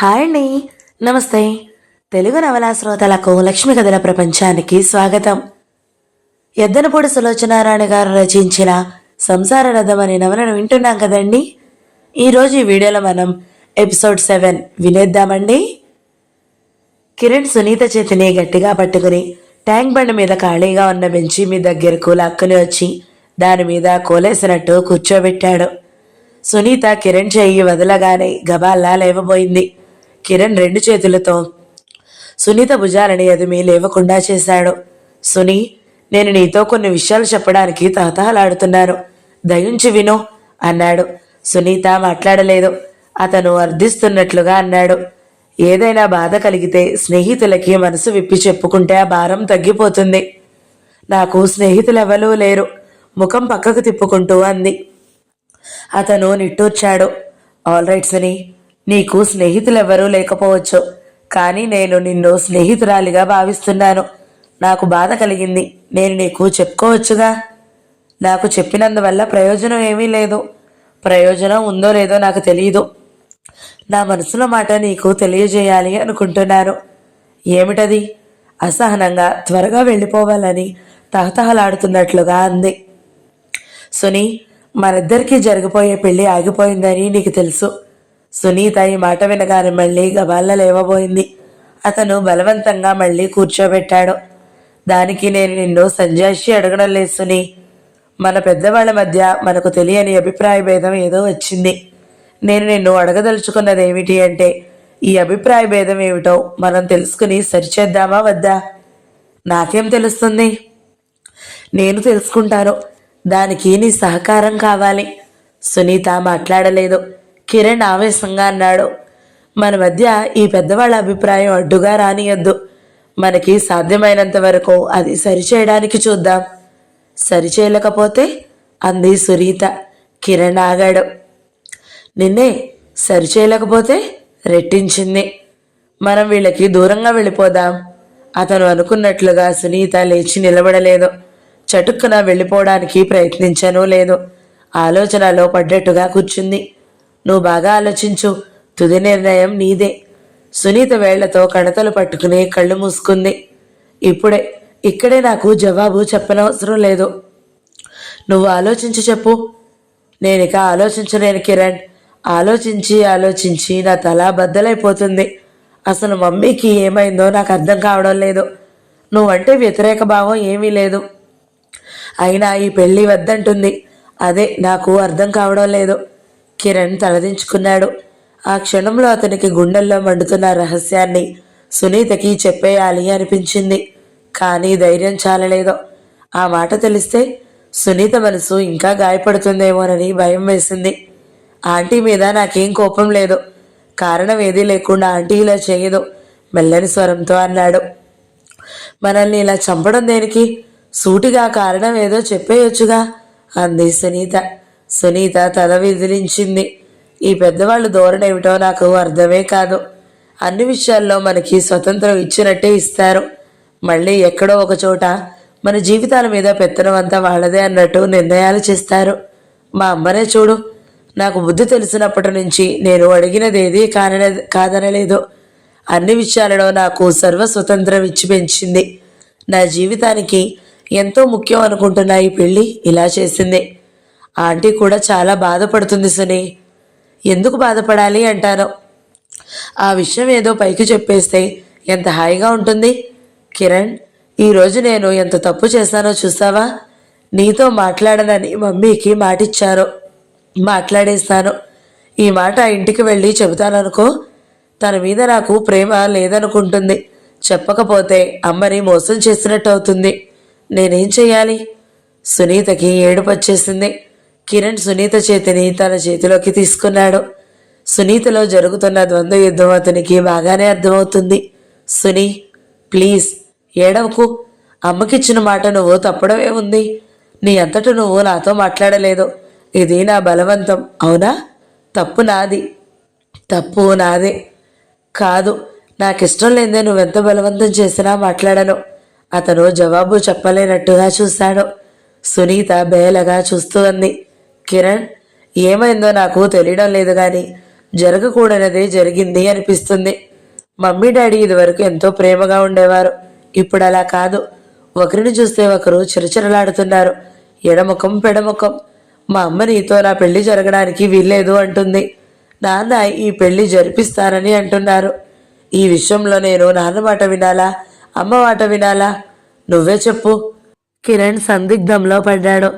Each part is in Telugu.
హాయ్ అండి. నమస్తే. తెలుగు నవలా శ్రోతలకు లక్ష్మి కథల ప్రపంచానికి స్వాగతం. ఎద్దనపూడి సులోచనారాయణ గారు రచించిన సంసార రథం అనే నవలను వింటున్నాం కదండి. ఈరోజు ఈ వీడియోలో మనం ఎపిసోడ్ 7 వినేద్దామండి. కిరణ్ సునీత చేతిని గట్టిగా పట్టుకుని ట్యాంక్ బండ్ మీద ఖాళీగా ఉన్న బెంచి మీ దగ్గరకు లాక్కుని వచ్చి దాని మీద కోలేసినట్టు కూర్చోబెట్టాడు. సునీత కిరణ్ చెయ్యి వదలగానే గబాల్లా లేవబోయింది. కిరణ్ 2 చేతులతో సునీత భుజాలని అదిమి లేవకుండా చేశాడు. సునీ, నేను నీతో కొన్ని విషయాలు చెప్పడానికి తహతహలాడుతున్నాను, దయించి విను అన్నాడు. సునీత మాట్లాడలేదు. అతను అర్థిస్తున్నట్లుగా అన్నాడు. ఏదైనా బాధ కలిగితే స్నేహితులకి మనసు విప్పి చెప్పుకుంటే ఆ భారం తగ్గిపోతుంది. నాకు స్నేహితులెవరూ లేరు, ముఖం పక్కకు తిప్పుకుంటూ అంది. అతను నిట్టూర్చాడు. ఆల్ రైట్ సునీ, నీకు స్నేహితులెవ్వరూ లేకపోవచ్చు, కానీ నేను నిన్ను స్నేహితురాలిగా భావిస్తున్నాను. నాకు బాధ కలిగింది, నేను నీకు చెప్పుకోవచ్చుగా. నాకు చెప్పినందువల్ల ప్రయోజనం ఏమీ లేదు. ప్రయోజనం ఉందో లేదో నాకు తెలియదు. నా మనసులో మాట నీకు తెలియజేయాలి అనుకుంటున్నాను. ఏమిటది? అసహనంగా త్వరగా వెళ్ళిపోవాలని తహతహలాడుతున్నట్లుగా అంది. సునీ, మనిద్దరికీ జరిగిపోయే పెళ్లి ఆగిపోయిందని నీకు తెలుసు. సునీత ఈ మాట వినగానే మళ్ళీ గబాల్ల లేవబోయింది. అతను బలవంతంగా మళ్ళీ కూర్చోబెట్టాడు. దానికి నేను నిన్ను సంజాయిషి అడగడం లేదు సునీ. మన పెద్దవాళ్ల మధ్య మనకు తెలియని అభిప్రాయ భేదం ఏదో వచ్చింది. నేను నిన్ను అడగదలుచుకున్నది ఏమిటి అంటే, ఈ అభిప్రాయ భేదం ఏమిటో మనం తెలుసుకుని సరిచేద్దామా వద్దా? నాకేం తెలుస్తుంది? నేను తెలుసుకుంటాను. దానికి నీ సహకారం కావాలి. సునీత మాట్లాడలేదు. కిరణ్ ఆవేశంగా అన్నాడు. మన మధ్య ఈ పెద్దవాళ్ళ అభిప్రాయం అడ్డుగా రానియద్దు. మనకి సాధ్యమైనంత వరకు అది సరిచేయడానికి చూద్దాం. సరిచేయలేకపోతే అంది సునీత. కిరణ్ ఆగాడు. నిన్నే సరిచేయలేకపోతే రెట్టించింది. మనం వీళ్ళకి దూరంగా వెళ్ళిపోదాం. అతను అనుకున్నట్లుగా సునీత లేచి నిలబడలేదు. చటుక్కున వెళ్ళిపోవడానికి ప్రయత్నించనూ లేదు. ఆలోచనలో పడ్డట్టుగా కూర్చుంది. నువ్వు బాగా ఆలోచించు, తుది నిర్ణయం నీదే. సునీత వేళ్లతో కణతలు పట్టుకుని కళ్ళు మూసుకుంది. ఇక్కడే నాకు జవాబు చెప్పనవసరం లేదు. నువ్వు ఆలోచించి చెప్పు. నేనిక ఆలోచించలేను కిరణ్. ఆలోచించి నా తల బద్దలైపోతుంది. అసలు మమ్మీకి ఏమైందో నాకు అర్థం కావడం లేదు. నువ్వంటే వ్యతిరేక భావం ఏమీ లేదు, అయినా ఈ పెళ్లి వద్దంటుంది. అదే నాకు అర్థం కావడం లేదు. కిరణ్ తలదించుకున్నాడు. ఆ క్షణంలో అతనికి గుండెల్లో మండుతున్న రహస్యాన్ని సునీతకి చెప్పేయాలి అనిపించింది. కానీ ధైర్యం చాలలేదు. ఆ మాట తెలిస్తే సునీత మనసు ఇంకా గాయపడుతుందేమోనని భయం వేసింది. ఆంటీ మీద నాకేం కోపం లేదు. కారణం ఏదీ లేకుండా ఆంటీ ఇలా చేయదు, మెల్లని స్వరంతో అన్నాడు. మనల్ని ఇలా చంపడం దేనికి? సూటిగా కారణం ఏదో చెప్పేయొచ్చుగా అంది సునీత. సునీత తల విదిలించింది. ఈ పెద్దవాళ్ళు ధోరణేమిటో నాకు అర్థమే కాదు. అన్ని విషయాల్లో మనకి స్వతంత్రం ఇచ్చినట్టే ఇస్తారు. మళ్ళీ ఎక్కడో ఒక చోట మన జీవితాల మీద పెత్తనం అంతా వాళ్ళదే అన్నట్టు నిర్ణయాలు చేస్తారు. మా అమ్మనే చూడు. నాకు బుద్ధి తెలిసినప్పటి నుంచి నేను అడిగినదేదీ కాదనలేదు. అన్ని విషయాలలో నాకు సర్వస్వతంత్రం ఇచ్చి పెంచింది. నా జీవితానికి ఎంతో ముఖ్యం అనుకుంటున్న ఈ పెళ్ళి ఇలా చేసింది. ఆంటీ కూడా చాలా బాధపడుతుంది సునీ. ఎందుకు బాధపడాలి అంటాను. ఆ విషయం ఏదో పైకి చెప్పేస్తే ఎంత హాయిగా ఉంటుంది. కిరణ్, ఈరోజు నేను ఎంత తప్పు చేశానో చూసావా? నీతో మాట్లాడనని మమ్మీకి మాటిచ్చాను, మాట్లాడేస్తాను. ఈ మాట ఇంటికి వెళ్ళి చెబుతాననుకో, తన మీద నాకు ప్రేమ లేదనుకుంటుంది. చెప్పకపోతే అమ్మని మోసం చేసినట్టు అవుతుంది. నేనేం చెయ్యాలి? సునీతకి ఏడుపు వచ్చేసింది. కిరణ్ సునీత చేతిని తన చేతిలోకి తీసుకున్నాడు. సునీతలో జరుగుతున్న ద్వంద్వ యుద్ధం అతనికి బాగానే అర్థమవుతుంది. సునీ, ప్లీజ్ ఏడవకు. అమ్మకిచ్చిన మాట నువ్వు తప్పడమే ఉంది. నీ అంతట నువ్వు నాతో మాట్లాడలేదు. ఇది నా బలవంతం, అవునా? తప్పు నాదే. కాదు, నాకిష్టం లేదే నువ్వెంత బలవంతం చేసినా మాట్లాడను. అతను జవాబు చెప్పలేనట్టుగా చూశాడు. సునీత బేలగా చూస్తూ అంది. కిరణ్, ఏమైందో నాకు తెలియడం లేదు కానీ జరగకూడనిదే జరిగింది అనిపిస్తుంది. మమ్మీ డాడీ ఇదివరకు ఎంతో ప్రేమగా ఉండేవారు. ఇప్పుడు అలా కాదు. ఒకరిని చూస్తే ఒకరు చిరచిరలాడుతున్నారు. ఎడముఖం పెడముఖం. మా అమ్మ నీతో నా పెళ్లి జరగడానికి వీల్లేదు అంటుంది. నాన్న ఈ పెళ్లి జరిపిస్తానని అంటున్నారు. ఈ విషయంలో నేను నాన్న మాట వినాలా, అమ్మ మాట వినాలా? నువ్వే చెప్పు. కిరణ్ సందిగ్ధంలో పడ్డాడు.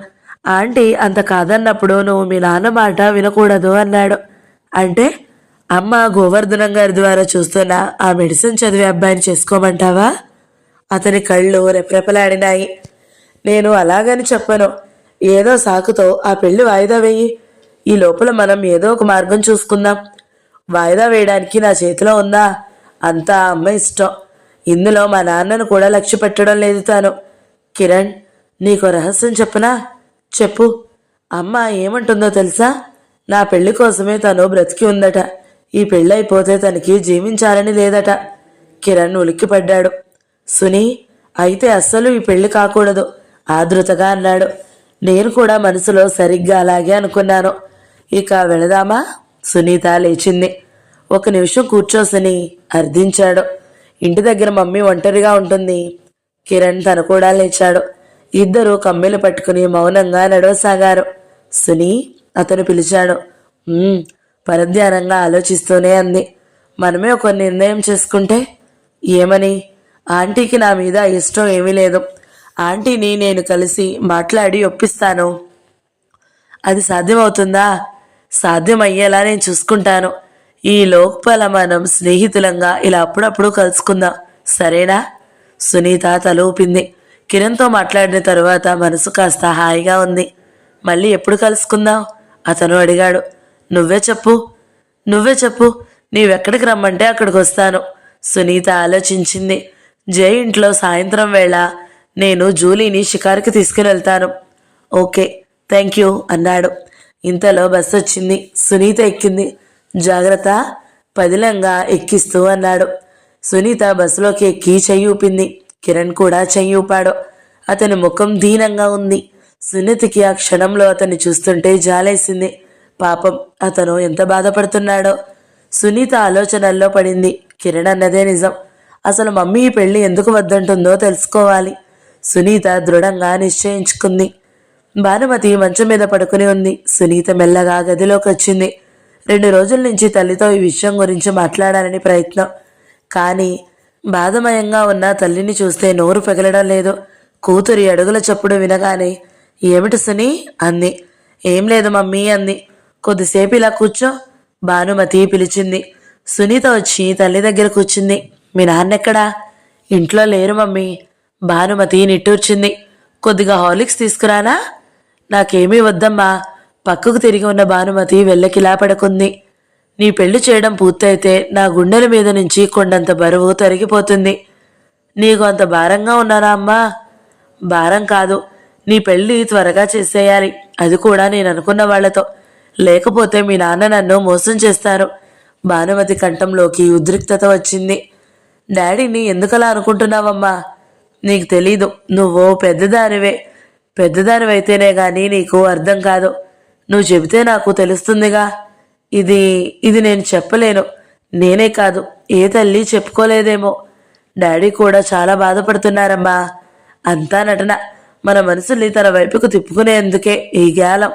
ఆంటీ అంత కాదన్నప్పుడు నువ్వు మీ నాన్న మాట వినకూడదు అన్నాడు. అంటే అమ్మ గోవర్ధనం గారి ద్వారా చూస్తున్న ఆ మెడిసిన్ చదివే అబ్బాయిని చేసుకోమంటావా? అతని కళ్ళు రెపరెపలాడినాయి. నేను అలాగని చెప్పను. ఏదో సాకుతో ఆ పెళ్లి వాయిదా వేయి. ఈ లోపల మనం ఏదో ఒక మార్గం చూసుకుందాం. వాయిదా వేయడానికి నా చేతిలో ఉందా? అంతా అమ్మ ఇష్టం. ఇందులో మా నాన్నను కూడా లక్ష్య పెట్టడం లేదు తాను. కిరణ్, నీకు రహస్యం చెప్పనా? చెప్పు. అమ్మ ఏమంటుందో తెలుసా? నా పెళ్లి కోసమే తను బ్రతికి ఉందట. ఈ పెళ్ళైపోతే తనకి జీవించాలని లేదట. కిరణ్ ఉలిక్కిపడ్డాడు. సునీ, అయితే అస్సలు ఈ పెళ్లి కాకూడదు ఆదృతగా అన్నాడు. నేను కూడా మనసులో సరిగ్గా అలాగే అనుకున్నాను. ఇక వెళదామా? సునీత లేచింది. ఒక నిమిషం కూర్చో సునీ అర్థించాడు. ఇంటి దగ్గర మమ్మీ ఒంటరిగా ఉంటుంది. కిరణ్ తను కూడా లేచాడు. ఇద్దరూ కమ్మెలు పట్టుకుని మౌనంగా నడవసాగారు. సునీ, అతను పిలిచాడు. పరధ్యానంగా ఆలోచిస్తూనే అంది. మనమే ఒక నిర్ణయం చేసుకుంటే? ఏమని? ఆంటీకి నా మీద ఇష్టం ఏమీ లేదు. ఆంటీని నేను కలిసి మాట్లాడి ఒప్పిస్తాను. అది సాధ్యమవుతుందా? సాధ్యమయ్యేలా నేను చూసుకుంటాను. ఈ లోపల మనం స్నేహితులంగా ఇలా అప్పుడప్పుడు కలుసుకుందాం, సరేనా? సునీత తల ఊపింది. కిరణ్తో మాట్లాడిన తరువాత మనసు కాస్త హాయిగా ఉంది. మళ్ళీ ఎప్పుడు కలుసుకుందాం? అతను అడిగాడు. నువ్వే చెప్పు. నువ్వే చెప్పు. నీవెక్కడికి రమ్మంటే అక్కడికి వస్తాను. సునీత ఆలోచించింది. జై ఇంట్లో సాయంత్రం వేళ నేను జూలీని షికారుకి తీసుకుని వెళ్తాను. ఓకే, థ్యాంక్ యూ అన్నాడు. ఇంతలో బస్సు వచ్చింది. సునీత ఎక్కింది. జాగ్రత్త, పదిలంగా ఎక్కిస్తూ అన్నాడు. సునీత బస్సులోకి ఎక్కి చెయ్యి ఊపింది. కిరణ్ కూడా చెయ్యి ఊపాడు. అతని ముఖం దీనంగా ఉంది. సునీతకి ఆ క్షణంలో అతన్ని చూస్తుంటే జాలేసింది. పాపం, అతను ఎంత బాధపడుతున్నాడో. సునీత ఆలోచనల్లో పడింది. కిరణ్ అన్నదే నిజం. అసలు మమ్మీ ఈ పెళ్లి ఎందుకు వద్దంటుందో తెలుసుకోవాలి. సునీత దృఢంగా నిశ్చయించుకుంది. భానుమతి మంచం మీద పడుకుని ఉంది. సునీత మెల్లగా గదిలోకి వచ్చింది. 2 రోజుల నుంచి తల్లితో ఈ విషయం గురించి మాట్లాడాలని ప్రయత్నం. కానీ బాధమయంగా ఉన్న తల్లిని చూస్తే నోరు పెగలడం లేదు. కూతురి అడుగుల చప్పుడు వినగానే, ఏమిటి సునీ అంది. ఏం లేదు మమ్మీ అంది. కొద్దిసేపు ఇలా కూర్చో, భానుమతి పిలిచింది. సునీత వచ్చి తల్లి దగ్గర కూర్చుంది. మీ నాన్నెక్కడా? ఇంట్లో లేరు మమ్మీ. భానుమతి నిట్టూర్చింది. కొద్దిగా హార్లిక్స్ తీసుకురానా? నాకేమీ వద్దమ్మా. పక్కకు తిరిగి ఉన్న భానుమతి వెళ్ళకిలా పడుకుంది. నీ పెళ్లి చేయడం పూర్తయితే నా గుండెల మీద నుంచి కొండంత బరువు తరిగిపోతుంది. నీకు అంత భారంగా ఉన్నానా అమ్మా? భారం కాదు, నీ పెళ్లి త్వరగా చేసేయాలి. అది కూడా నేను అనుకున్న వాళ్లతో. లేకపోతే మీ నాన్న నన్ను మోసం చేస్తారు. భానుమతి కంఠంలోకి ఉద్రిక్తత వచ్చింది. డాడీని ఎందుకలా అనుకుంటున్నావమ్మా? నీకు తెలీదు. నువ్వు పెద్దదానివైతేనే గాని నీకు అర్థం కాదు. నువ్వు చెబితే నాకు తెలుస్తుందిగా. ఇది నేను చెప్పలేను. నేనే కాదు, ఏ తల్లి చెప్పుకోలేదేమో. డాడీ కూడా చాలా బాధపడుతున్నారమ్మా. అంతా నటన. మన మనసుల్ని తన వైపుకు తిప్పుకునేందుకే ఈ గ్యాలం.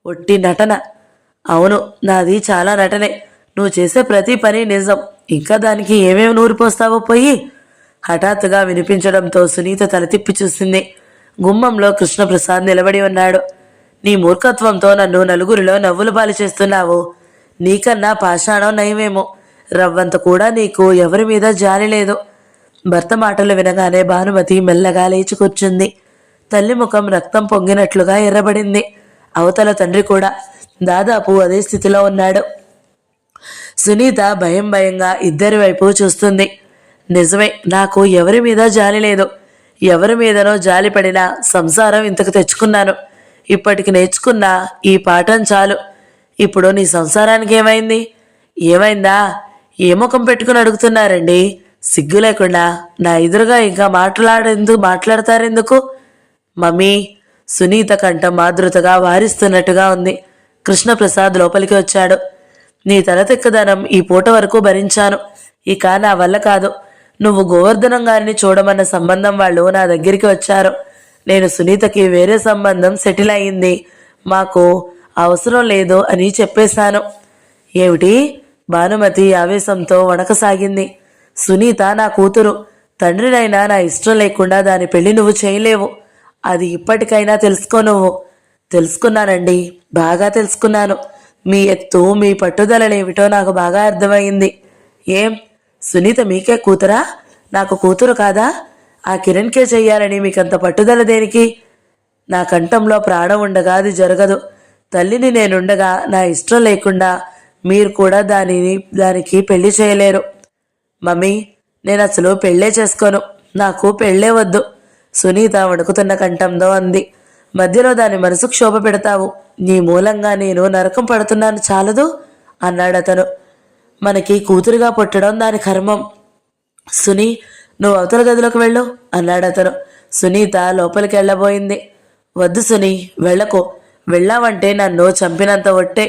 ఒట్టి నటన. అవును, నాది చాలా నటనే. నువ్వు చేసే ప్రతి పని నిజం. ఇంకా దానికి ఏమేమి నూరిపోస్తావో పోయి. హఠాత్తుగా వినిపించడంతో సునీత తల తిప్పి చూసింది. గుమ్మంలో కృష్ణప్రసాద్ నిలబడి ఉన్నాడు. నీ మూర్ఖత్వంతో నన్ను నలుగురిలో నవ్వులు పాలు చేస్తున్నావు. నీకన్నా పాషాణం నయమేమో. రవ్వంత కూడా నీకు ఎవరి మీద జాలి లేదు. భర్త మాటలు వినగానే భానుమతి మెల్లగా లేచి కూర్చుంది. తల్లి ముఖం రక్తం పొంగినట్లుగా ఎర్రబడింది. అవతల తండ్రి కూడా దాదాపు అదే స్థితిలో ఉన్నాడు. సునీత భయంగా ఇద్దరి వైపు చూస్తుంది. నిజమే, నాకు ఎవరి మీద జాలి లేదు. ఎవరి మీదనో జాలి పడినా సంసారం ఇంతకు తెచ్చుకున్నాను. ఇప్పటికి నేర్చుకున్న ఈ పాఠం చాలు. ఇప్పుడు నీ సంసారానికి ఏమైందా? ఏ ముఖం పెట్టుకుని అడుగుతున్నారండి? సిగ్గు లేకుండా నా ఎదురుగా ఇంకా మాట్లాడతారెందుకు? మమ్మీ, సునీత కంఠం ఆదృతగా వారిస్తున్నట్టుగా ఉంది. కృష్ణప్రసాద్ లోపలికి వచ్చాడు. నీ తలతెక్కదనం ఈ పూట వరకు భరించాను. ఇక నా వల్ల కాదు. నువ్వు గోవర్ధనం గారిని చూడమన్న సంబంధం వాళ్ళు నా దగ్గరికి వచ్చారు. నేను సునీతకి వేరే సంబంధం సెటిల్ అయింది, మాకు అవసరం లేదు అని చెప్పేశాను. ఏమిటి? భానుమతి ఆవేశంతో వణకసాగింది. సునీత నా కూతురు. తండ్రినైనా నా ఇష్టం లేకుండా దాని పెళ్లి నువ్వు చేయలేవు. అది ఇప్పటికైనా తెలుసుకో. నువ్వు. తెలుసుకున్నానండి, బాగా తెలుసుకున్నాను. మీ ఎత్తు, మీ పట్టుదలలేమిటో నాకు బాగా అర్థమైంది. ఏం, సునీత మీకే కూతురా? నాకు కూతురు కాదా? ఆ కిరణ్కే చెయ్యాలని మీకంత పట్టుదల దేనికి? నా కంఠంలో ప్రాణం ఉండగా అది జరగదు. తల్లిని నేనుండగా నా ఇష్టం లేకుండా మీరు కూడా దానికి పెళ్లి చేయలేరు. మమ్మీ, నేను అసలు పెళ్ళే చేసుకోను. నాకు పెళ్ళే వద్దు. సునీత వణుకుతున్న కంఠంతో అంది. మధ్యలో దాని మనసు క్షోభ పెడతావు. నీ మూలంగా నేను నరకం పడుతున్నాను చాలదు అన్నాడతను. మనకి కూతురుగా పుట్టడం దాని కర్మం. సునీ, నువ్వు అవతల గదిలోకి వెళ్ళు అన్నాడతను. సునీత లోపలికి వెళ్ళబోయింది. వద్దు సునీ, వెళ్ళకు. వెళ్ళావంటే నన్ను చంపినంత ఒట్టే.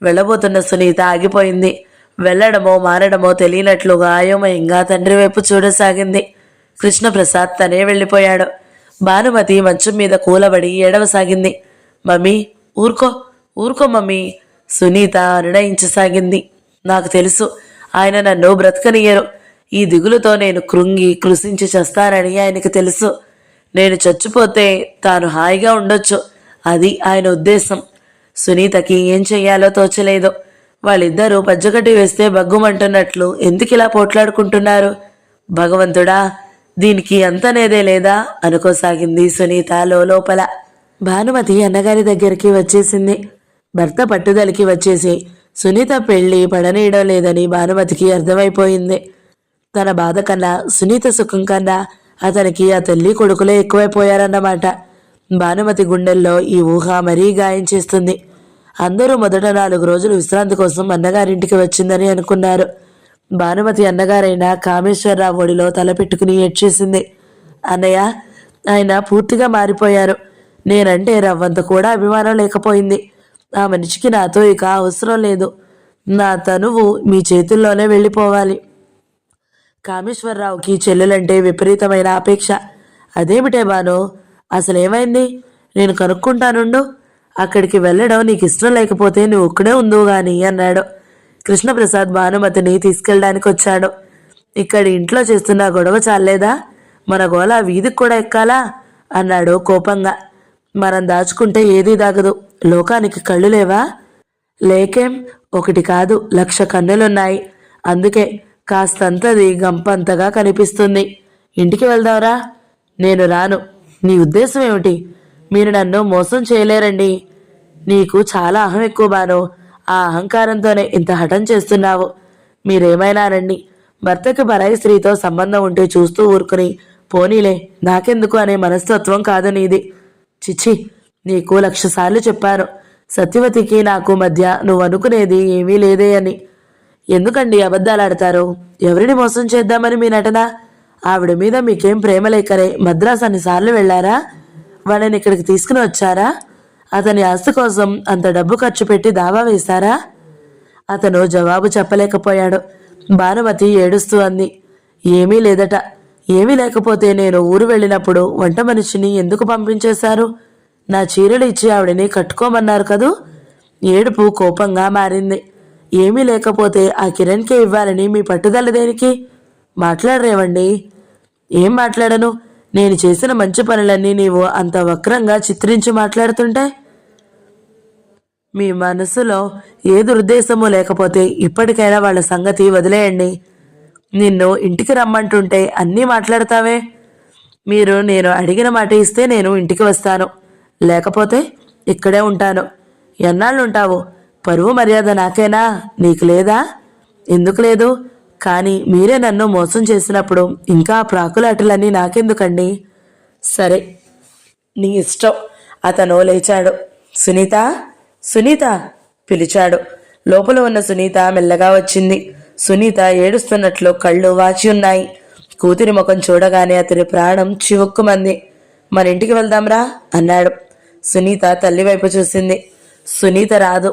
వెళ్ళబోతున్న సునీత ఆగిపోయింది. వెళ్ళడమో మారడమో తెలియనట్లుగా అయోమయంగా తండ్రి వైపు చూడసాగింది. కృష్ణప్రసాద్ తనే వెళ్ళిపోయాడు. భానుమతి మంచం మీద కూలబడి ఏడవసాగింది. మమ్మీ, ఊరుకో ఊరుకో మమ్మీ, సునీత నిర్ణయించసాగింది. నాకు తెలుసు, ఆయన నన్ను బ్రతకనియ్యరు. ఈ దిగులుతో నేను కృంగి కృషించి చేస్తానని ఆయనకు తెలుసు. నేను చచ్చిపోతే తాను హాయిగా ఉండొచ్చు, అది ఆయన ఉద్దేశం. సునీతకి ఏం చెయ్యాలో తోచలేదు. వాళ్ళిద్దరూ పజ్జగడ్డి వేస్తే బగ్గుమంటున్నట్లు ఎందుకిలా పోట్లాడుకుంటున్నారు? భగవంతుడా, దీనికి అంతనేదే లేదా అనుకోసాగింది సునీత లోపల. భానుమతి అన్నగారి దగ్గరికి వచ్చేసింది. భర్త పట్టుదలకి వచ్చేసి సునీత పెళ్లి పడనీయడం లేదని భానుమతికి అర్థమైపోయింది. తన బాధ కన్నా సునీత సుఖం కన్నా అతనికి ఆ తల్లి కొడుకులే ఎక్కువైపోయారన్నమాట. భానుమతి గుండెల్లో ఈ ఊహ మరీ గాయం చేస్తుంది. అందరూ మొదట 4 రోజులు విశ్రాంతి కోసం అన్నగారింటికి వచ్చిందని అనుకున్నారు. భానుమతి అన్నగారైన కామేశ్వరరావు ఒడిలో తలపెట్టుకుని ఏడ్చేసింది. అన్నయ్య, ఆయన పూర్తిగా మారిపోయారు. నేనంటే రవ్వంత కూడా అభిమానం లేకపోయింది. ఆ మనిషికి నాతో ఇక అవసరం లేదు. నా తనువు మీ చేతుల్లోనే వెళ్ళిపోవాలి. కామేశ్వరరావుకి చెల్లెలంటే విపరీతమైన ఆపేక్ష. అదేమిటే బాను, అసలేమైంది? నేను కనుక్కుంటానుండు. అక్కడికి వెళ్ళడం నీకు ఇష్టం లేకపోతే నువ్వు ఒక్కడే ఉందువు గాని అన్నాడు. కృష్ణప్రసాద్ భానుమతిని తీసుకెళ్ళడానికి వచ్చాడు. ఇక్కడి ఇంట్లో చేస్తున్న గొడవ చాలేదా? మన గోళ వీధికి కూడా ఎక్కాలా అన్నాడు కోపంగా. మనం దాచుకుంటే ఏదీ దాగదు. లోకానికి కళ్ళు లేవా? లేకేం, 1 కాదు 1,00,000 కన్నులున్నాయి. అందుకే కాస్తంతది గంపంతగా కనిపిస్తుంది. ఇంటికి వెళ్దాంరా. నేను రాను. నీ ఉద్దేశం ఏమిటి? మీరు నన్ను మోసం చేయలేరండి. నీకు చాలా అహం ఎక్కువ బాను. ఆ అహంకారంతోనే ఇంత హఠం చేస్తున్నావు. మీరేమైనా రండి. భర్తకి పరాయి స్త్రీతో సంబంధం ఉంటే చూస్తూ ఊరుకుని పోనీలే నాకెందుకు అనే మనస్తత్వం కాదు నీది. చిచ్చి, నీకు 1,00,000 సార్లు చెప్పాను. సత్యవతికి నాకు మధ్య నువ్వు అనుకునేది ఏమీ లేదే అని. ఎందుకండి అబద్ధాలు ఆడతారు? ఎవరిని మోసం చేద్దామని మీ నటన? ఆవిడ మీద మీకేం ప్రేమ లేకనే మద్రాసు అన్నిసార్లు వెళ్ళారా? వాళ్ళని ఇక్కడికి తీసుకుని వచ్చారా? అతని ఆస్తి కోసం అంత డబ్బు ఖర్చు పెట్టి దావా వేశారా? అతను జవాబు చెప్పలేకపోయాడు. భానుమతి ఏడుస్తూ అంది. ఏమీ లేదట. ఏమీ లేకపోతే నేను ఊరు వెళ్ళినప్పుడు వంట మనిషిని ఎందుకు పంపించేశారు? నా చీరలు ఇచ్చి ఆవిడని కట్టుకోమన్నారు కదూ. ఏడుపు కోపంగా మారింది. ఏమీ లేకపోతే ఆ కిరణ్కే ఇవ్వాలని మీ పట్టుదల దేనికి? మాట్లాడరేవండి. ఏం మాట్లాడను? నేను చేసిన మంచి పనులన్నీ నీవు అంత వక్రంగా చిత్రించి మాట్లాడుతుంటే మీ మనసులో ఏ దురుద్దేశము లేకపోతే ఇప్పటికైనా వాళ్ళ సంగతి వదిలేయండి. నిన్ను ఇంటికి రమ్మంటుంటే అన్నీ మాట్లాడతావే. మీరు నేను అడిగిన మాట ఇస్తే నేను ఇంటికి వస్తాను, లేకపోతే ఇక్కడే ఉంటాను. ఎన్నాళ్ళు ఉంటావు? పరువు మర్యాద నాకేనా, నీకు లేదా? ఎందుకు లేదు? కానీ మీరే నన్ను మోసం చేసినప్పుడు ఇంకా ప్రాకులాటలన్నీ నాకెందుకండి? సరే, నీ ఇష్టం. అతను లేచాడు. సునీత, సునీత పిలిచాడు. లోపల ఉన్న సునీత మెల్లగా వచ్చింది. సునీత ఏడుస్తున్నట్లు కళ్ళు వాచి ఉన్నాయి. కూతురి ముఖం చూడగానే అతని ప్రాణం చివుక్కుమంది. మన ఇంటికి వెళ్దాంరా అన్నాడు. సునీత తల్లి వైపు చూసింది. సునీత రాదు.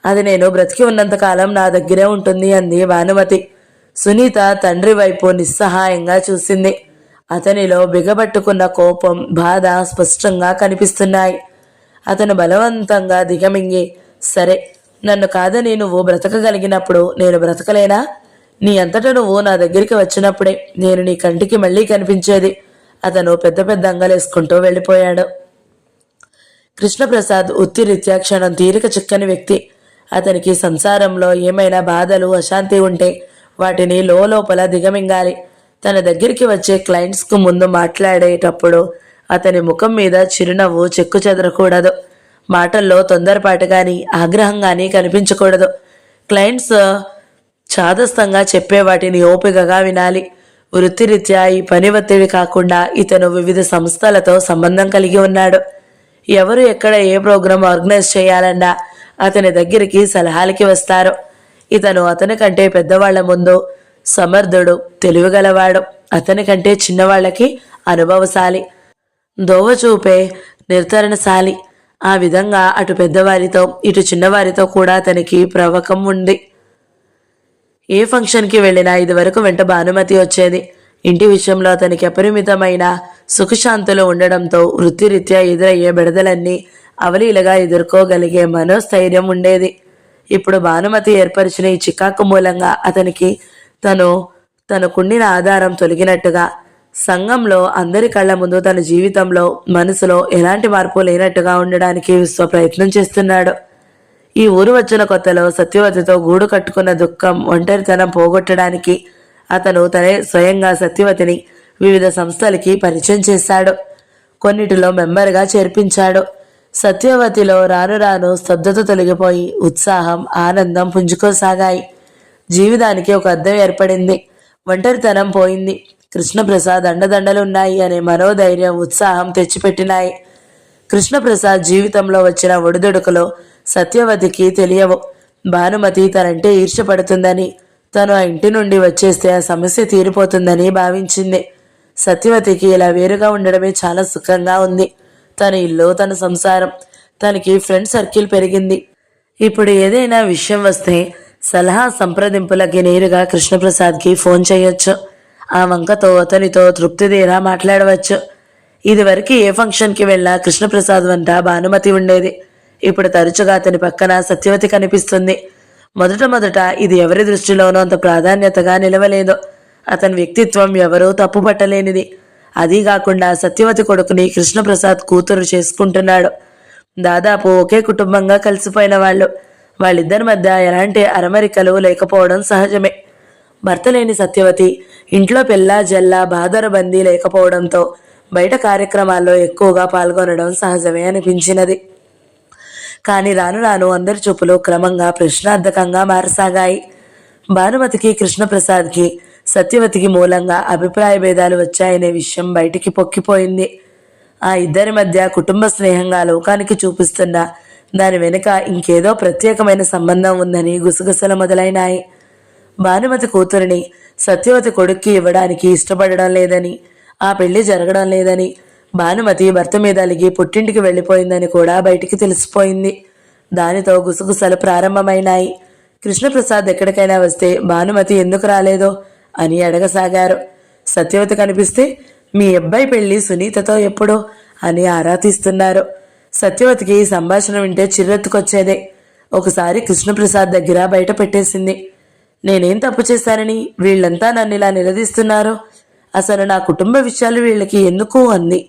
అది నేను బ్రతికి ఉన్నంతకాలం నా దగ్గరే ఉంటుంది అంది భానుమతి. సునీత తండ్రి వైపు నిస్సహాయంగా చూసింది. అతనిలో బిగబట్టుకున్న కోపం, బాధ స్పష్టంగా కనిపిస్తున్నాయి. అతను బలవంతంగా దిగమింగి, సరే, నన్ను కాదని నువ్వు బ్రతకగలిగినప్పుడు నేను బ్రతకలేనా? నీ అంతటా నువ్వు నా దగ్గరికి వచ్చినప్పుడే నేను నీ కంటికి మళ్ళీ కనిపించేది. అతను పెద్ద పెద్ద అంగలేసుకుంటూ వెళ్ళిపోయాడు. కృష్ణప్రసాద్ ఉత్తిరీత్యా క్షణం తీరిక చిక్కని వ్యక్తి. అతనికి సంసారంలో ఏమైనా బాధలు, అశాంతి ఉంటే వాటిని లోపల దిగమింగాలి. తన దగ్గరికి వచ్చే క్లయింట్స్కు ముందు మాట్లాడేటప్పుడు అతని ముఖం మీద చిరునవ్వు చెక్కు చెదరకూడదు. మాటల్లో తొందరపాటు కానీ ఆగ్రహం కానీ కనిపించకూడదు. క్లయింట్స్ చాదస్తంగా చెప్పే వాటిని ఓపికగా వినాలి. వృత్తిరీత్యా ఈ పని ఒత్తిడి కాకుండా ఇతను వివిధ సంస్థలతో సంబంధం కలిగి ఉన్నాడు. ఎవరు ఎక్కడ ఏ ప్రోగ్రాం ఆర్గనైజ్ చేయాలన్నా అతని దగ్గరికి సలహాలకి వస్తారు. ఇతను అతని కంటే పెద్దవాళ్ల ముందు సమర్థుడు, తెలివిగలవాడు. అతని కంటే చిన్నవాళ్లకి అనుభవశాలి, దోవచూపే నిర్ధారణశాలి. ఆ విధంగా అటు పెద్దవారితో ఇటు చిన్నవారితో కూడా అతనికి ప్రవకం ఉంది. ఏ ఫంక్షన్కి వెళ్ళినా ఇదివరకు వెంట భానుమతి వచ్చేది. ఇంటి విషయంలో అతనికి అపరిమితమైన సుఖశాంతులు ఉండడంతో వృత్తిరీత్యా ఎదురయ్యే బెడదలన్నీ అవలీలగా ఎదుర్కోగలిగే మనోస్థైర్యం ఉండేది. ఇప్పుడు భానుమతి ఏర్పరిచిన ఈ చికాకు మూలంగా అతనికి తనకుండిన ఆధారం తొలగినట్టుగా, సంఘంలో అందరి కళ్ళ ముందు తన జీవితంలో, మనసులో ఎలాంటి మార్పు లేనట్టుగా ఉండడానికి విశ్వ ప్రయత్నం చేస్తున్నాడు. ఈ ఊరు వచ్చిన కొత్తలో సత్యవతితో గూడు కట్టుకున్న దుఃఖం, ఒంటరితనం పోగొట్టడానికి అతను తనే స్వయంగా సత్యవతిని వివిధ సంస్థలకి పరిచయం చేశాడు. కొన్నిటిలో మెంబర్గా చేర్పించాడు. సత్యవతిలో రాను రాను స్తబ్దత తొలగిపోయి ఉత్సాహం, ఆనందం పుంజుకోసాగాయి. జీవితానికి ఒక అర్థం ఏర్పడింది. ఒంటరితనం పోయింది. కృష్ణప్రసాద్ అండదండలున్నాయి అనే మనోధైర్యం, ఉత్సాహం తెచ్చిపెట్టినాయి. కృష్ణప్రసాద్ జీవితంలో వచ్చిన ఒడిదుడుకులో సత్యవతికి తెలియవు. భానుమతి తనంటే ఈర్ష్యపడుతుందని, తను ఆ ఇంటి నుండి వచ్చేస్తే ఆ సమస్య తీరిపోతుందని భావించింది. సత్యవతికి ఇలా వేరుగా ఉండడమే చాలా సుఖంగా ఉంది. తన ఇల్లు, తన సంసారం, తనకి ఫ్రెండ్ సర్కిల్ పెరిగింది. ఇప్పుడు ఏదైనా విషయం వస్తే సలహా సంప్రదింపులకి నేరుగా కృష్ణప్రసాద్కి ఫోన్ చేయొచ్చు. ఆ వంకతో అతనితో తృప్తిదేరా మాట్లాడవచ్చు. ఇదివరకు ఏ ఫంక్షన్కి వెళ్ళా కృష్ణప్రసాద్ వంట భానుమతి ఉండేది. ఇప్పుడు తరచుగా అతని పక్కన సత్యవతి కనిపిస్తుంది. మొదట ఇది ఎవరి దృష్టిలోనూ అంత ప్రాధాన్యతగా నిలవలేదు. అతని వ్యక్తిత్వం ఎవరూ తప్పుపట్టలేనిది. అదీ కాకుండా సత్యవతి కొడుకుని కృష్ణప్రసాద్ కూతురు చేసుకుంటున్నాడు. దాదాపు ఒకే కుటుంబంగా కలిసిపోయిన వాళ్ళిద్దరి మధ్య ఎలాంటి అరమరికలు లేకపోవడం సహజమే. భర్త లేని సత్యవతి ఇంట్లో పెళ్ళా జల్లా బాదరబందీ లేకపోవడంతో బయట కార్యక్రమాల్లో ఎక్కువగా పాల్గొనడం సహజమే అనిపించినది. కానీ రాను రాను అందరి చూపులు క్రమంగా ప్రశ్నార్థకంగా మారసాగాయి. భానుమతికి కృష్ణప్రసాద్కి సత్యవతికి మూలంగా అభిప్రాయ భేదాలు వచ్చాయనే విషయం బయటికి పొక్కిపోయింది. ఆ ఇద్దరి మధ్య కుటుంబ స్నేహంగా లోకానికి చూపిస్తున్న దాని వెనుక ఇంకేదో ప్రత్యేకమైన సంబంధం ఉందని గుసగుసలు మొదలైనాయి. భానుమతి కూతురిని సత్యవతి కొడుక్కి ఇవ్వడానికి ఇష్టపడడం లేదని, ఆ పెళ్లి జరగడం లేదని, భానుమతి భర్త మీద అలిగి పుట్టింటికి వెళ్ళిపోయిందని కూడా బయటికి తెలిసిపోయింది. దానితో గుసగుసలు ప్రారంభమైనాయి. కృష్ణప్రసాద్ ఎక్కడికైనా వస్తే భానుమతి ఎందుకు రాలేదో అని అడగసాగారు. సత్యవతి కనిపిస్తే మీ అబ్బాయి పెళ్లి సునీతతో ఎప్పుడో అని ఆరా తీస్తున్నారు. సత్యవతికి ఈ సంభాషణ వింటే చిర్రెత్తుకొచ్చేదే. ఒకసారి కృష్ణప్రసాద్ దగ్గర బయట పెట్టేసింది. నేనేం తప్పు చేశానని వీళ్ళంతా నన్ను ఇలా నిలదీస్తున్నారు? అసలు నా కుటుంబ విషయాలు వీళ్ళకి ఎందుకు అంది.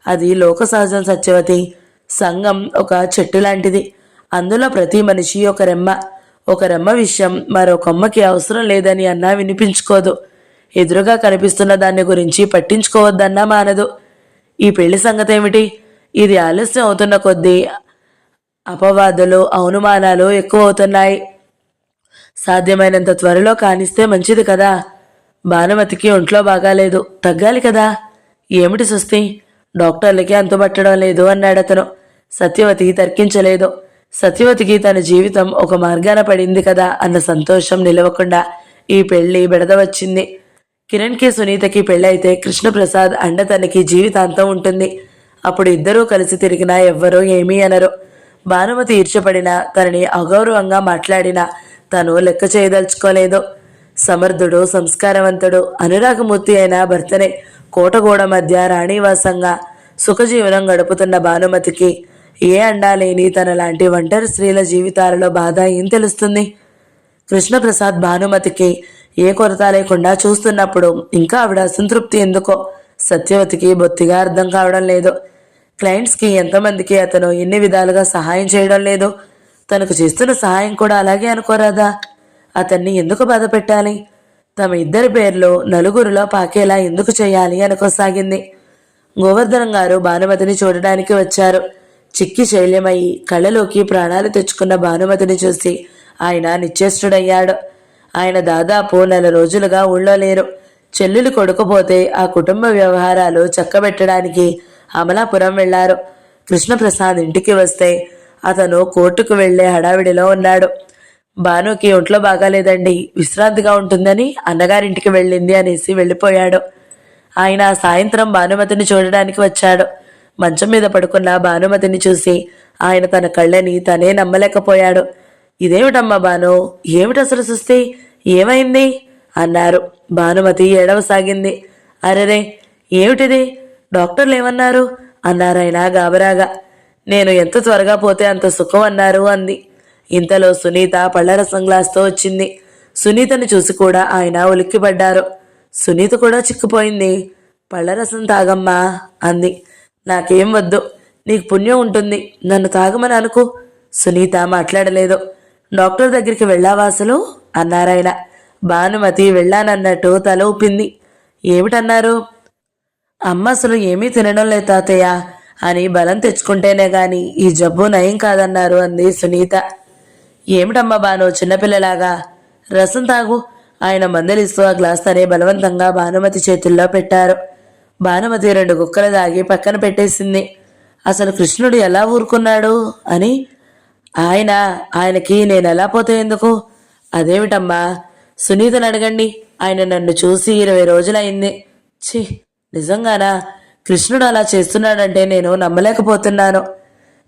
అది లోక సహజం సత్యవతి. సంఘం ఒక చెట్టు లాంటిది. అందులో ప్రతి మనిషి ఒక రెమ్మ విషయం మరో కొమ్మకి అవసరం లేదని అన్నా వినిపించుకోదు. ఎదురుగా కనిపిస్తున్న దాన్ని గురించి పట్టించుకోవద్దన్నా మానదు. ఈ పెళ్లి సంగతి ఏమిటి? ఇది ఆలస్యం అవుతున్న కొద్దీ అపవాదులు, అవమానాలు ఎక్కువ అవుతున్నాయి. సాధ్యమైనంత త్వరలో కానిస్తే మంచిది కదా. భానుమతికి ఒంట్లో బాగాలేదు, తగ్గాలి కదా. ఏమిటి సుస్థి? డాక్టర్లకి అంతుబట్టడం లేదు అన్నాడతను. సత్యవతి తర్కించలేదు. సత్యవతికి తన జీవితం ఒక మార్గాన పడింది కదా అన్న సంతోషం నిలవకుండా ఈ పెళ్లి బెడద వచ్చింది. కిరణ్కి సునీతకి పెళ్ళైతే కృష్ణప్రసాద్ అండ తనకి జీవితాంతం ఉంటుంది. అప్పుడు ఇద్దరూ కలిసి తిరిగినా ఎవ్వరూ ఏమీ అనరు. భానుమతి ఈర్ష్యపడినా, తనని అగౌరవంగా మాట్లాడినా తను లెక్క చేయదలుచుకోలేదు. సమర్థుడు, సంస్కారవంతుడు, అనురాగమూర్తి అయిన భర్తనే కోటగోడ మధ్య రాణివాసంగా సుఖజీవనం గడుపుతున్న భానుమతికి ఏ అండా లేని తనలాంటి ఒంటరి స్త్రీల జీవితాలలో బాధ ఏం తెలుస్తుంది? కృష్ణప్రసాద్ భానుమతికి ఏ కొరత లేకుండా చూస్తున్నప్పుడు ఇంకా ఆవిడ అసంతృప్తి ఎందుకో సత్యవతికి బొత్తిగా అర్థం కావడం లేదు. క్లయింట్స్కి ఎంతమందికి అతను ఎన్ని విధాలుగా సహాయం చేయడం లేదు. తనకు చేస్తున్న సహాయం కూడా అలాగే అనుకోరాదా? అతన్ని ఎందుకు బాధ పెట్టాలి? తమ ఇద్దరి పేర్లు నలుగురిలో పాకేలా ఎందుకు చేయాలి అనుకోసాగింది. గోవర్ధనం గారు భానుమతిని చూడడానికి వచ్చారు. చిక్కి శైల్యమయ్యి కళ్ళలోకి ప్రాణాలు తెచ్చుకున్న భానుమతిని చూసి ఆయన నిశ్చేష్టుడయ్యాడు. ఆయన దాదాపు 4 రోజులుగా ఊళ్ళో లేరు. చెల్లెలు కొడుకుపోతే ఆ కుటుంబ వ్యవహారాలు చక్కబెట్టడానికి అమలాపురం వెళ్లారు. కృష్ణప్రసాద్ ఇంటికి వస్తే అతను కోర్టుకు వెళ్లే హడావిడిలో ఉన్నాడు. భానుకి ఒంట్లో బాగాలేదండి, విశ్రాంతిగా ఉంటుందని అన్నగారింటికి వెళ్ళింది అనేసి వెళ్ళిపోయాడు. ఆయన సాయంత్రం భానుమతిని చూడడానికి వచ్చాడు. మంచం మీద పడుకున్న భానుమతిని చూసి ఆయన తన కళ్ళని తనే నమ్మలేకపోయాడు. ఇదేమిటమ్మా భాను, ఏమిటసలు సుస్థి, ఏమైంది అన్నారు. భానుమతి ఏడవసాగింది. అరెరే, ఏమిటిది, డాక్టర్లు ఏమన్నారు అన్నారాయన గాబరాగా. నేను ఎంత త్వరగా పోతే అంత సుఖం అన్నారు అంది. ఇంతలో సునీత పళ్ళరసం గ్లాస్తో వచ్చింది. సునీతని చూసి కూడా ఆయన ఉలిక్కిపడ్డారు. సునీత కూడా చిక్కుపోయింది. పళ్ళరసం తాగమ్మా అంది. నాకేం వద్దు, నీకు పుణ్యం ఉంటుంది, నన్ను తాగమని అనుకో. సునీత మాట్లాడలేదు. డాక్టర్ దగ్గరికి వెళ్ళావా అసలు అన్నారాయన. భానుమతి వెళ్ళానన్నట్టు తల ఊపింది. ఏమిటన్నారు? అమ్మ అసలు ఏమీ తినడం లేదు తాతయ్య అని బలం తెచ్చుకుంటేనే గాని ఈ జబ్బు నయం కాదన్నారు అంది సునీత. ఏమిటమ్మా భాను, చిన్నపిల్లలాగా, రసం తాగు ఆయన మందలిస్తూ ఆ గ్లాస్ తనే బలవంతంగా భానుమతి చేతుల్లో పెట్టారు. భానుమతి 2 గుక్కలు తాగి పక్కన పెట్టేసింది. అసలు కృష్ణుడు ఎలా ఊరుకున్నాడు అని. ఆయనకి నేను ఎలా పోతే ఎందుకు? అదేమిటమ్మా, సునీతను అడగండి, ఆయన నన్ను చూసి 20 రోజులైంది. ఛీ, నిజంగానా? కృష్ణుడు అలా చేస్తున్నాడంటే నేను నమ్మలేకపోతున్నాను.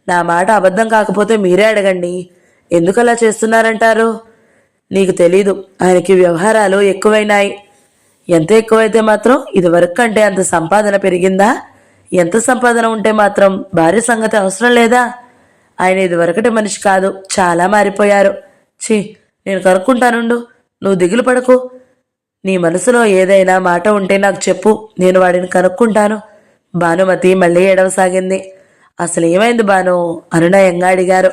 నా మాట అబద్ధం కాకపోతే మీరే అడగండి, ఎందుకు అలా చేస్తున్నారంటారు? నీకు తెలీదు, ఆయనకి వ్యవహారాలు ఎక్కువైనాయి. ఎంత ఎక్కువైతే మాత్రం ఇదివరకు కంటే అంత సంపాదన పెరిగిందా? ఎంత సంపాదన ఉంటే మాత్రం భార్య సంగతి అవసరం లేదా? ఆయన ఇదివరకటి మనిషి కాదు, చాలా మారిపోయారు. ఛీ, నేను కనుక్కుంటానుండు, నువ్వు దిగులు పడకు. నీ మనసులో ఏదైనా మాట ఉంటే నాకు చెప్పు, నేను వాడిని కనుక్కుంటాను. భానుమతి మళ్ళీ ఏడవసాగింది. అసలు ఏమైంది భాను అనునయంగా అడిగారు.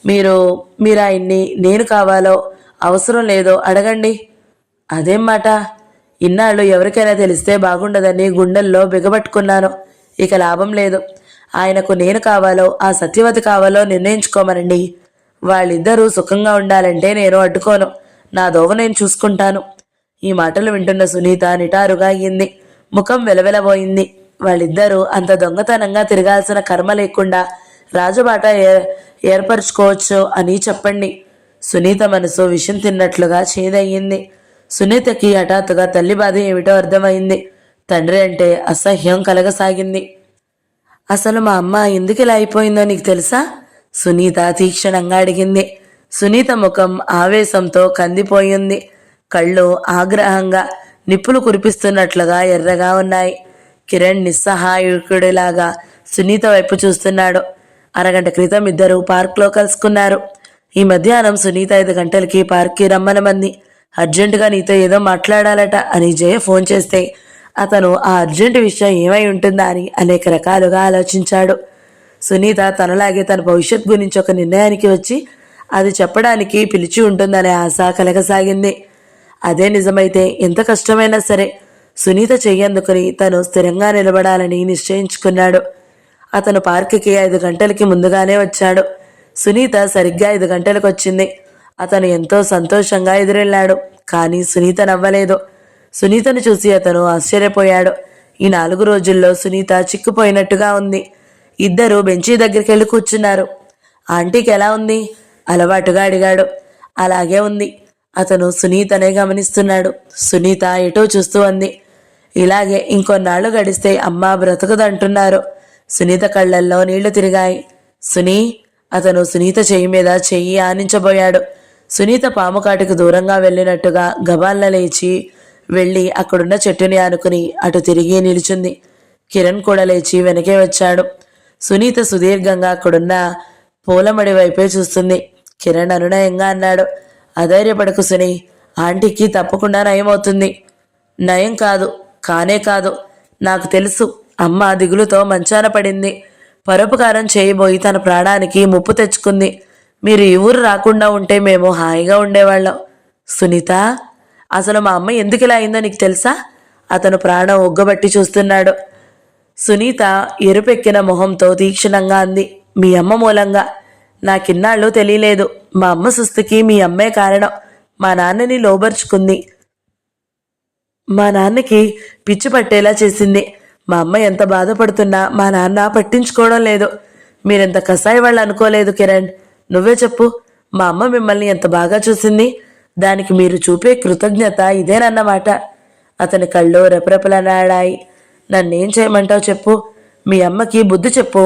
మీరు ఆయన్ని నేను కావాలో అవసరం లేదో అడగండి. అదేం మాట? ఇన్నాళ్ళు ఎవరికైనా తెలిస్తే బాగుండదని గుండెల్లో బిగబట్టుకున్నాను. ఇక లాభం లేదు. ఆయనకు నేను కావాలో ఆ సత్యవతి కావాలో నిర్ణయించుకోమనండి. వాళ్ళిద్దరూ సుఖంగా ఉండాలంటే నేను అడ్డుకోను. నా దోవ నేను చూసుకుంటాను. ఈ మాటలు వింటున్న సునీత నిటారుగా అయ్యింది. ముఖం వెలవెలబోయింది. వాళ్ళిద్దరూ అంత దొంగతనంగా తిరగాల్సిన కర్మ లేకుండా రాజబాట ఏర్పరచుకోవచ్చు అని చెప్పండి. సునీత మనసు విషం తిన్నట్లుగా చేదయ్యింది. సునీతకి హఠాత్తుగా తల్లి బాధ ఏమిటో అర్థమైంది. తండ్రి అంటే అసహ్యం కలగసాగింది. అసలు మా అమ్మ ఎందుకు ఇలా అయిపోయిందో నీకు తెలుసా? సునీత తీక్షణంగా అడిగింది. సునీత ముఖం ఆవేశంతో కందిపోయింది. కళ్ళు ఆగ్రహంగా నిప్పులు కురిపిస్తున్నట్లుగా ఎర్రగా ఉన్నాయి. కిరణ్ నిస్సహాయకుడిలాగా సునీత వైపు చూస్తున్నాడు. అరగంట క్రితం ఇద్దరు పార్క్లో కలుసుకున్నారు. ఈ మధ్యాహ్నం సునీత 5 గంటలకి పార్క్కి రమ్మనమంది. అర్జెంటుగా నీతో ఏదో మాట్లాడాలట అని జయ ఫోన్ చేస్తే అతను ఆ అర్జెంటు విషయం ఏమై ఉంటుందా అని అనేక రకాలుగా ఆలోచించాడు. సునీత తనలాగే తన భవిష్యత్ గురించి ఒక నిర్ణయానికి వచ్చి అది చెప్పడానికి పిలిచి ఉంటుందనే ఆశ కలగసాగింది. అదే నిజమైతే ఎంత కష్టమైనా సరే సునీత చెయ్యందుకుని తను స్థిరంగా నిలబడాలని నిశ్చయించుకున్నాడు. అతను పార్కుకి 5 గంటలకి ముందుగానే వచ్చాడు. సునీత సరిగ్గా 5 గంటలకు వచ్చింది. అతను ఎంతో సంతోషంగా ఎదురెళ్లాడు. కానీ సునీత నవ్వలేదు. సునీతను చూసి అతను ఆశ్చర్యపోయాడు. ఈ 4 రోజుల్లో సునీత చిక్కుపోయినట్టుగా ఉంది. ఇద్దరు బెంచీ దగ్గరికి వెళ్ళి కూర్చున్నారు. ఆంటీకి ఎలా ఉంది అలవాటుగా అడిగాడు. అలాగే ఉంది. అతను సునీతనే గమనిస్తున్నాడు. సునీత ఎటో చూస్తూ అంది. ఇలాగే ఇంకొన్నాళ్ళు గడిస్తే అమ్మ బ్రతకదంటున్నారు. సునీత కళ్ళల్లో నీళ్లు తిరిగాయి. సునీ అతను సునీత చెయ్యి మీద చెయ్యి ఆనించబోయాడు. సునీత పాము కాటికి దూరంగా వెళ్ళినట్టుగా గబాల్ల లేచి వెళ్ళి అక్కడున్న చెట్టుని ఆనుకుని అటు తిరిగి నిలుచుంది. కిరణ్ కూడా లేచి వెనకే వచ్చాడు. సునీత సుదీర్ఘంగా అక్కడున్న పూలమడి వైపే చూస్తుంది. కిరణ్ అనునయంగా అన్నాడు, అధైర్యపడకు సుని, ఆంటీకి తప్పకుండా నయమవుతుంది. నయం కాదు, కానే కాదు. నాకు తెలుసు, అమ్మ దిగులుతో మంచాన పడింది. పరోపకారం చేయబోయి తన ప్రాణానికి ముప్పు తెచ్చుకుంది. మీరు ఈ ఊరు రాకుండా ఉంటే మేము హాయిగా ఉండేవాళ్ళం. సునీత, అసలు మా అమ్మ ఎందుకు ఇలా అయిందో నీకు తెలుసా? అతను ప్రాణం ఒగ్గబట్టి చూస్తున్నాడు. సునీత ఎరుపెక్కిన మొహంతో తీక్షణంగా అంది, మీ అమ్మ మూలంగా. నాకిన్నాళ్ళు తెలియలేదు. మా అమ్మ సుస్థికి మీ అమ్మే కారణం. మా నాన్నని లోబర్చుకుంది. మా నాన్నకి పిచ్చి పట్టేలా చేసింది. మా అమ్మ ఎంత బాధపడుతున్నా మా నాన్న పట్టించుకోవడం లేదు. మీరెంత కసాయి వాళ్ళు అనుకోలేదు కిరణ్. నువ్వే చెప్పు, మా అమ్మ మిమ్మల్ని ఎంత బాగా చూసింది. దానికి మీరు చూపే కృతజ్ఞత ఇదేనన్నమాట. అతని కళ్ళు రెపరెపలనాడాయి. నన్నేం చేయమంటావు చెప్పు. మీ అమ్మకి బుద్ధి చెప్పు.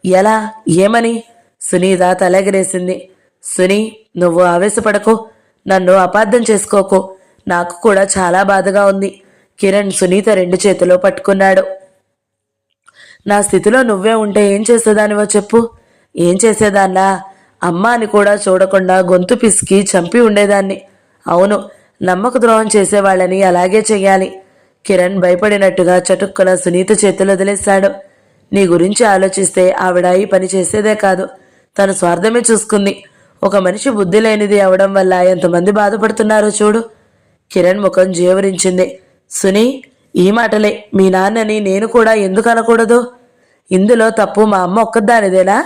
ఎలా, ఏమని? సునీత తలెగరేసింది. సునీ, నువ్వు ఆవేశపడకు, నన్ను అపార్థం చేసుకోకు. నాకు కూడా చాలా బాధగా ఉంది. కిరణ్ సునీత 2 చేతులు పట్టుకున్నాడు. నా స్థితిలో నువ్వే ఉంటే ఏం చేసేదానివో చెప్పు. ఏం చేసేదాన్నా? అమ్మ అని కూడా చూడకుండా గొంతు పిసికి చంపి ఉండేదాన్ని. అవును, నమ్మక ద్రోహం చేసేవాళ్ళని అలాగే చెయ్యాలి. కిరణ్ భయపడినట్టుగా చటుక్కున సునీత చేతులు వదిలేశాడు. నీ గురించి ఆలోచిస్తే ఆవిడ ఈ పని చేసేదే కాదు, తన స్వార్థమే చూసుకుంది. ఒక మనిషి బుద్ధి లేనిది అవడం వల్ల ఎంతమంది బాధపడుతున్నారో చూడు. కిరణ్ ముఖం జీవరించింది. సునీ, ఈ మాటలే మీ నాన్నని నేను కూడా ఎందుకు అనకూడదు? ఇందులో తప్పు మా అమ్మ ఒక్కదానిదేనా?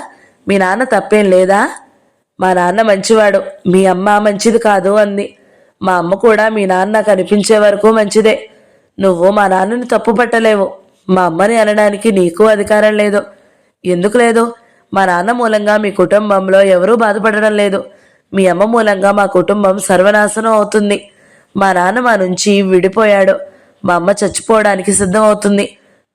మీ నాన్న తప్పేం లేదా? మా నాన్న మంచివాడు, మీ అమ్మ మంచిది కాదు అంది. మా అమ్మ కూడా మీ నాన్న కనిపించే వరకు మంచిదే. నువ్వు మా నాన్నని తప్పు పట్టలేవు. మా అమ్మని అనడానికి నీకు అధికారం లేదు. ఎందుకు లేదు? మా నాన్న మూలంగా మీ కుటుంబంలో ఎవరూ బాధపడడం లేదు. మీ అమ్మ మూలంగా మా కుటుంబం సర్వనాశనం అవుతుంది. మా నాన్న మా నుంచి విడిపోయాడు. మా అమ్మ చచ్చిపోవడానికి సిద్ధమవుతుంది.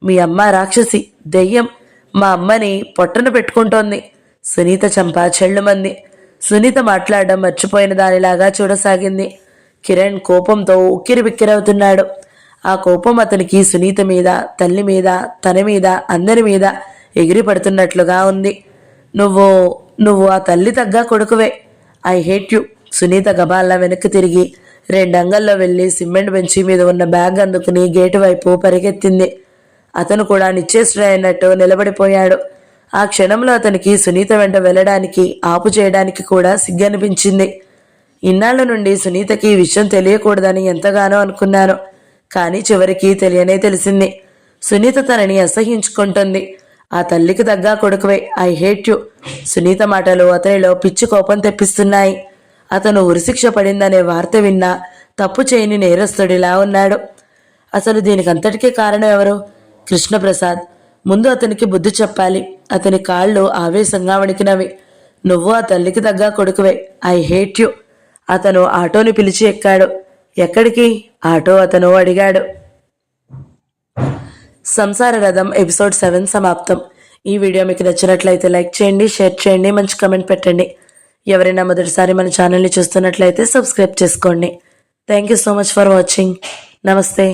మీ అమ్మ రాక్షసి, దెయ్యం. మా అమ్మని పొట్టన పెట్టుకుంటోంది. సునీత చంప చెళ్ళుమంది. సునీత మాట్లాడడం మర్చిపోయిన దానిలాగా చూడసాగింది. కిరణ్ కోపంతో ఉక్కిరి బిక్కిరవుతున్నాడు. ఆ కోపం అతనికి సునీత మీద, తల్లి మీద, తన మీద, అందరి మీద ఎగిరి పడుతున్నట్లుగా ఉంది. నువ్వు ఆ తల్లి తగ్గ కొడుకువే. I hate you. సునీత గబాల్లా వెనక్కి తిరిగి 2 అంగల్లో వెళ్ళి సిమెంట్ బెంచి మీద ఉన్న బ్యాగ్ అందుకుని గేటు వైపు పరిగెత్తింది. అతను కూడా నిశ్చేష్టుడైనట్టు నిలబడిపోయాడు. ఆ క్షణంలో అతనికి సునీత వెంట వెళ్ళడానికి, ఆపు చేయడానికి కూడా సిగ్గనిపించింది. ఇన్నాళ్ల నుండి సునీతకి ఈ విషయం తెలియకూడదని ఎంతగానో అనుకున్నాను. కానీ చివరికి తెలియనే తెలిసింది. సునీత తనని అసహించుకుంటుంది. ఆ తల్లికి తగ్గ కొడుకువే. I hate you. సునీత మాటలు అతనిలో పిచ్చి కోపం తెప్పిస్తున్నాయి. అతను ఉరిశిక్ష పడిందనే వార్త విన్నా తప్పు చేయని నేరస్తుడిలా ఉన్నాడు. అసలు దీనికంతటికీ కారణం ఎవరు? కృష్ణప్రసాద్. ముందు అతనికి బుద్ధి చెప్పాలి. అతని కాళ్ళు ఆవేశంగా వణికినవి. నువ్వు ఆ తల్లికి తగ్గ కొడుకువే. I hate you. అతను ఆటోని పిలిచి ఎక్కాడు. ఎక్కడికి? ఆటో అతను అడిగాడు. సంసార రథం ఎపిసోడ్ 7 సమాప్తం. ఈ వీడియో మీకు నచ్చినట్లయితే లైక్ చేయండి, షేర్ చేయండి, మంచి కామెంట్ పెట్టండి. ఎవరైనా మొదటిసారి మన ఛానల్ని చూస్తున్నట్లయితే సబ్స్క్రైబ్ చేసుకోండి. Thank you so much for watching. నమస్తే.